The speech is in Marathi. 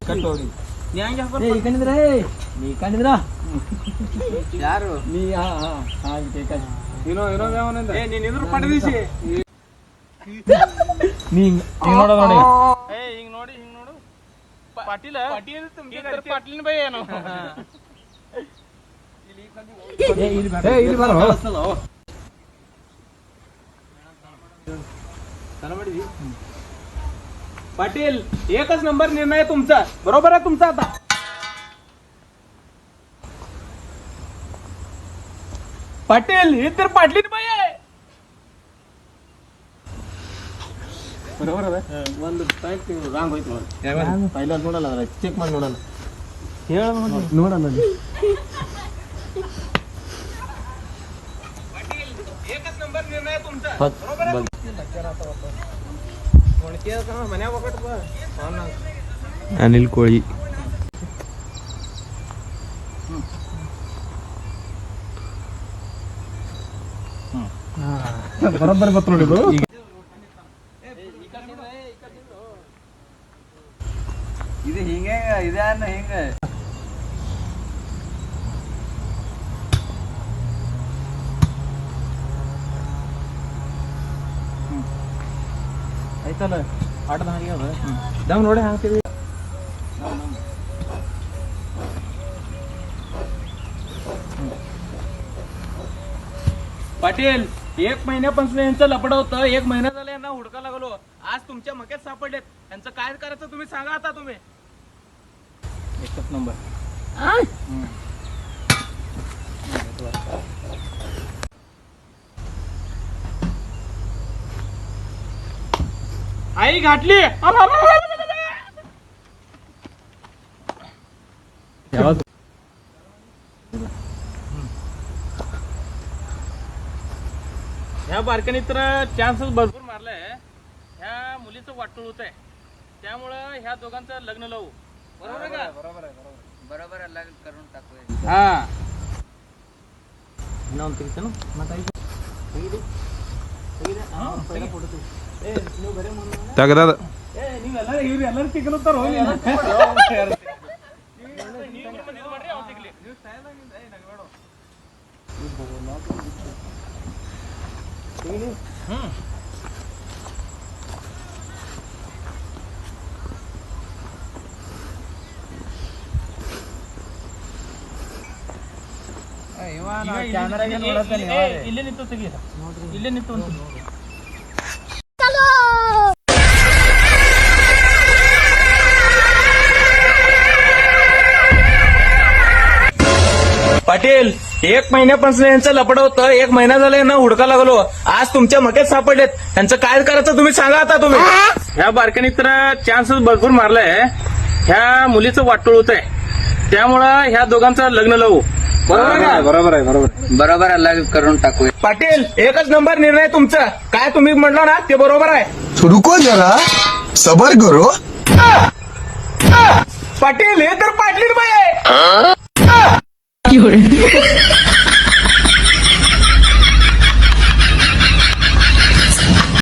ಕಟ್ಟೋಡಿ ನೀ ಹಂಗೆ ಈ ಕಂಡಿದ್ರ ನೀ ಕಂಡಿದ್ರ ಯಾರು ನೀ ಹಾಗೆ ನೀನ್ ಇದ್ರ ಪಡೆದಿಸಿ ನೀ ನೋಡ ನೋಡಿ ಹಿಂಗ್ ನೋಡಿ ಪಾಟೀಲ ಪಾಟೀಲಿನ ಬೈ ಏನು ಇಲ್ಲಿ ಬರೋ पाटील एकच नंबर निर्णय तुमचा बरोबर आहे तुमचा आता पाटील हे तर पाटलीन बाई आहे बरोबर आहे ಒಂದು ಪಾಯಿಂಟ್ ರಾಂಗ್ ಹೋಯ್ತು ನೋಡಿ पहिला ನೋಡಲ್ಲ ಚೆಕ್ ಮಾಡಿ ನೋಡಲ್ಲ ಹೇಳ ನೋಡಲ್ಲ पाटील एकच नंबर निर्णय तुमचा मन्या बघट अनिल कोळी बरोबर बत ನೋಡಿ ಇದು ಹಿಂಗೆ ಇದಾನ ಹಿಂಗೆ ಆಯ್ತಲ್ಲ ಆಟದ ಹಾಗೆ ಅದ ನಾವು ನೋಡಿ ಹಾಕ್ತೀವಿ पाटील एक महिन्यापासून यांचं लपड होतं एक महिना झाला यांना हुडका लागलो आज तुमच्या मक्यात सापडलेत यांचं काय करायचं तुम्ही सांगा आता तुम्ही एकच नंबर आई घाटली ह्या बारकानी तर चान्सेस भरपूर मारलाय ह्या मुलीचं वाटोळ होत आहे त्यामुळं ह्या दोघांचं लग्न लावू बरोबर आहे का बरोबर आहे लग्न करून टाकूया हा ಇನ್ನೊಂದು ತೆಗಿತಾನು ಮಾತಾಡಿ ತೆಗದ ನೀವೆಲ್ಲ ಇವ್ರೆಲ್ಲರೂ ಸಿಗಲತ್ತಾರ ಇಲ್ಲೇ ನಿಂತು ತೆಗಿ ಇಲ್ಲೇ ನಿಂತು पाटील एक महिन्यापासून यांचं लपड होतं एक महिना झाला यांना हुडका लागलो आज तुमच्या मक्यात सापडलेत त्यांचं काय करायचं तुम्ही सांगा आता तुम्ही ह्या बारकानी तर चान्सेस भरपूर मारलाय ह्या मुलीचं वाटोळ होत आहे त्यामुळं ह्या दोघांचं लग्न लावू बरोबर आहे का बरोबर आहे लग्न करून टाकूया पाटील एकच नंबर निर्णय तुमचा काय तुम्ही म्हटलं ना ते बरोबर आहे रुको जरा सबर करो पाटील हे तर पाटलीन बाई आहे